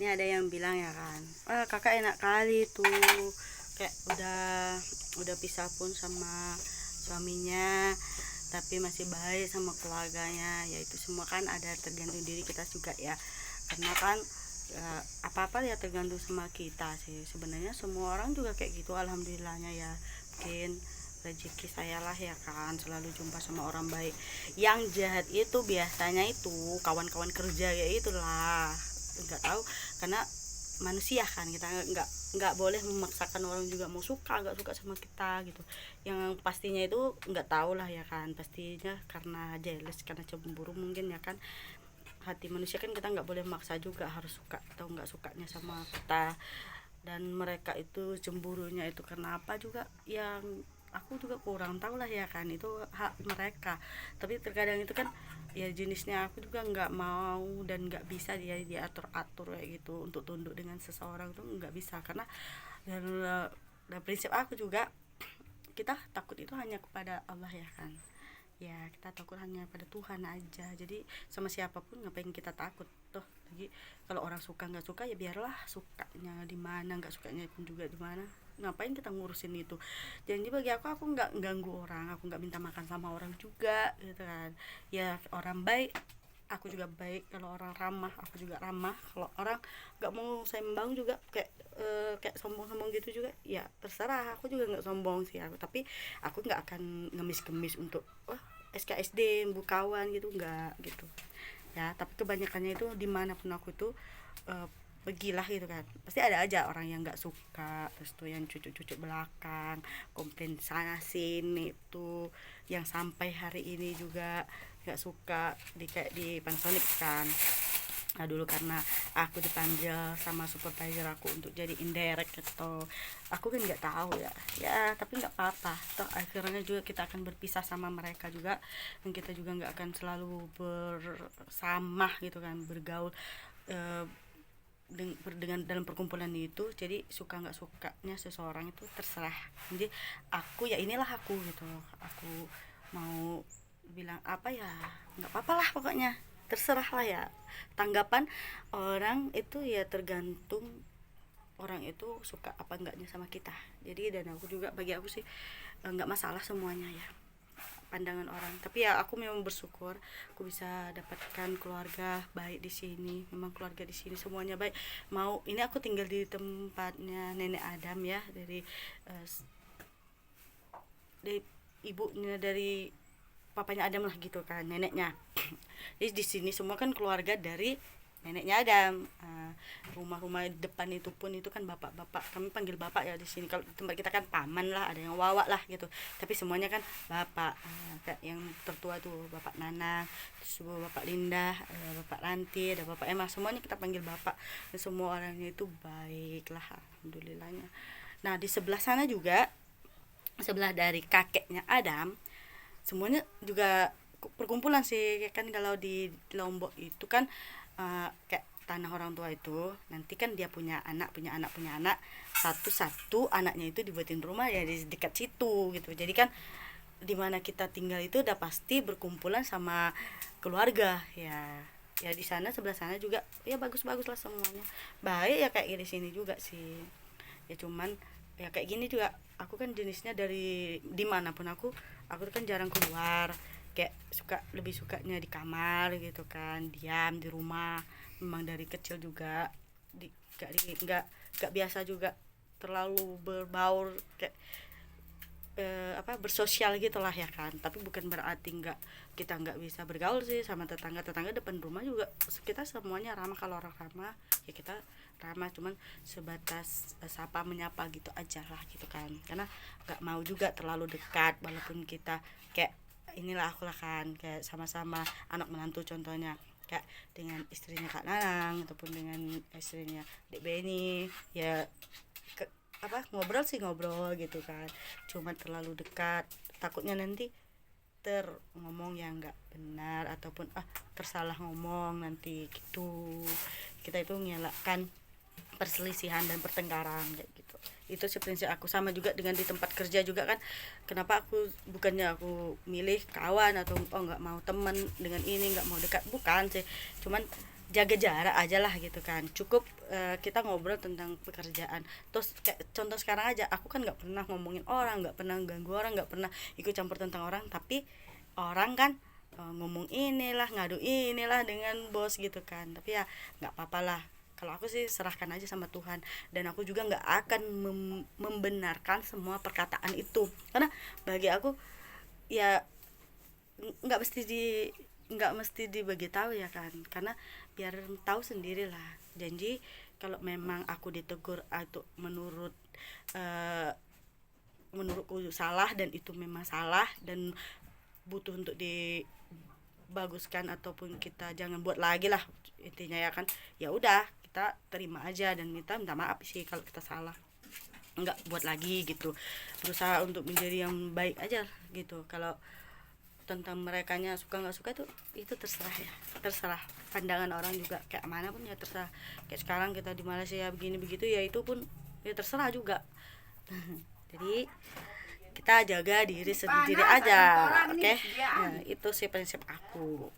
ini ada yang bilang ya kan, kakak enak kali tuh, kayak udah pisah pun sama suaminya tapi masih baik sama keluarganya. Ya itu semua kan ada tergantung diri kita juga ya, karena kan apa-apa ya tergantung sama kita sih. Sebenarnya semua orang juga kayak gitu, alhamdulillahnya ya. Mungkin rezeki saya lah ya kan, selalu jumpa sama orang baik. Yang jahat itu biasanya itu kawan-kawan kerja ya itulah, nggak tahu, karena manusia kan, kita nggak boleh memaksakan orang juga mau suka nggak suka sama kita gitu. Yang pastinya itu nggak tahu lah ya kan, pastinya karena jealous, karena cemburu mungkin ya kan. Hati manusia kan kita nggak boleh maksa juga harus suka atau nggak sukanya sama kita. Dan mereka itu cemburunya itu karena apa juga yang aku juga kurang tahu lah ya kan, itu hak mereka. Tapi terkadang itu kan ya jenisnya aku juga nggak mau dan nggak bisa dia diatur atur kayak gitu untuk tunduk dengan seseorang tuh nggak bisa. Karena dan, dan prinsip aku juga, kita takut itu hanya kepada Allah ya kan. Ya kita takut hanya pada Tuhan aja, jadi sama siapapun ngapain kita takut toh. Lagi kalau orang suka nggak suka ya biarlah, sukanya di mana nggak sukanya pun juga di mana, ngapain kita ngurusin itu. Jadi bagi aku nggak ganggu orang, aku nggak minta makan sama orang juga gitu kan. Ya orang baik aku juga baik, kalau orang ramah aku juga ramah, kalau orang nggak mau saya membangun juga kayak sombong-sombong gitu juga ya terserah, aku juga nggak sombong sih aku. Tapi aku nggak akan ngemis-ngemis untuk SKSD bukawan gitu, nggak gitu ya. Tapi kebanyakannya itu dimanapun aku itu pergilah gitu kan, pasti ada aja orang yang nggak suka, terus tuh yang cucuk-cucuk belakang komplain sana sini itu, yang sampai hari ini juga nggak suka di kayak di Panasonic kan. Nah dulu karena aku dipanggil sama supervisor aku untuk jadi indirect gitu, aku kan nggak tahu ya. Ya tapi nggak apa-apa, toh akhirnya juga kita akan berpisah sama mereka juga, dan kita juga nggak akan selalu bersama gitu kan, bergaul eh, dengan dalam perkumpulan itu. Jadi suka nggak sukanya seseorang itu terserah. Jadi aku ya inilah aku gitu, aku mau bilang apa ya nggak apa-apa lah pokoknya, terserah lah ya. Tanggapan orang itu ya tergantung orang itu suka apa enggaknya sama kita. Jadi dan aku juga, bagi aku sih nggak masalah semuanya ya pandangan orang. Tapi ya aku memang bersyukur aku bisa dapatkan keluarga baik di sini. Memang keluarga di sini semuanya baik. Mau ini aku tinggal di tempatnya nenek Adam ya, eh, dari ibunya, dari papanya Adam lah gitu kan, neneknya. Jadi di sini semua kan keluarga dari neneknya Adam. Rumah-rumah depan itu pun itu kan bapak-bapak, kami panggil bapak ya di sini. Kalau di tempat kita kan paman lah, ada yang wawa lah gitu, tapi semuanya kan bapak. Kayak yang tertua tuh bapak Nana, terus bapak Linda, ada bapak Ranti, ada bapak Emma, semuanya kita panggil bapak. Dan semua orangnya itu baik lah, alhamdulillahnya. Nah di sebelah sana juga, sebelah dari kakeknya Adam, semuanya juga perkumpulan sih kan. Kalau di Lombok itu kan kayak tanah orang tua itu, nanti kan dia punya anak punya anak punya anak, satu-satu anaknya itu dibuatin rumah ya di dekat situ gitu. Jadi kan di mana kita tinggal itu udah pasti berkumpulan sama keluarga ya. Ya di sana sebelah sana juga ya bagus-bagus lah semuanya, baik ya kayak di sini juga sih. Ya cuman ya kayak gini juga, aku kan jenisnya dari dimanapun aku tuh kan jarang keluar, kayak lebih sukanya di kamar gitu kan, diam di rumah. Memang dari kecil juga di gak biasa juga terlalu berbaur kayak bersosial gitulah ya kan. Tapi bukan berarti kita nggak bisa bergaul sih sama tetangga depan rumah juga. Kita semuanya ramah, kalau orang ramah ya kita ramah, cuman sebatas sapa menyapa gitu aja lah gitu kan. Karena nggak mau juga terlalu dekat, walaupun kita kayak inilah aku lah kan, kayak sama-sama anak menantu contohnya, kayak dengan istrinya Kak Nanang ataupun dengan istrinya Dek Beni ya, ngobrol sih ngobrol gitu kan. Cuma terlalu dekat takutnya nanti ngomong yang nggak benar ataupun tersalah ngomong nanti gitu. Kita itu mengelakkan perselisihan dan pertengkaran kayak gitu. Itu sih prinsip aku. Sama juga dengan di tempat kerja juga kan, kenapa bukannya aku milih kawan atau nggak mau teman dengan ini, nggak mau dekat, bukan sih. Cuman jaga jarak aja lah gitu kan, cukup kita ngobrol tentang pekerjaan. Terus kayak contoh sekarang aja, aku kan nggak pernah ngomongin orang, nggak pernah ganggu orang, nggak pernah ikut campur tentang orang, tapi orang kan ngomong inilah, ngadu inilah dengan bos gitu kan. Tapi ya nggak apa-apa lah, kalau aku sih serahkan aja sama Tuhan, dan aku juga nggak akan membenarkan semua perkataan itu, karena bagi aku ya nggak mesti nggak mesti dibagi tahu ya kan, karena biar tahu sendirilah. Janji kalau memang aku ditegur atau eh, menurutku salah, dan itu memang salah dan butuh untuk dibaguskan, ataupun kita jangan buat lagi lah intinya ya kan, ya udah kita terima aja dan minta maaf sih kalau kita salah, nggak buat lagi gitu, berusaha untuk menjadi yang baik aja gitu. Kalau tentang merekanya suka nggak suka tuh itu terserah ya, terserah pandangan orang juga kayak mana pun ya terserah. Kayak sekarang kita di Malaysia begini begitu ya, itu pun ya terserah juga. Jadi kita jaga diri sendiri aja, oke? Nah, itu sih prinsip aku.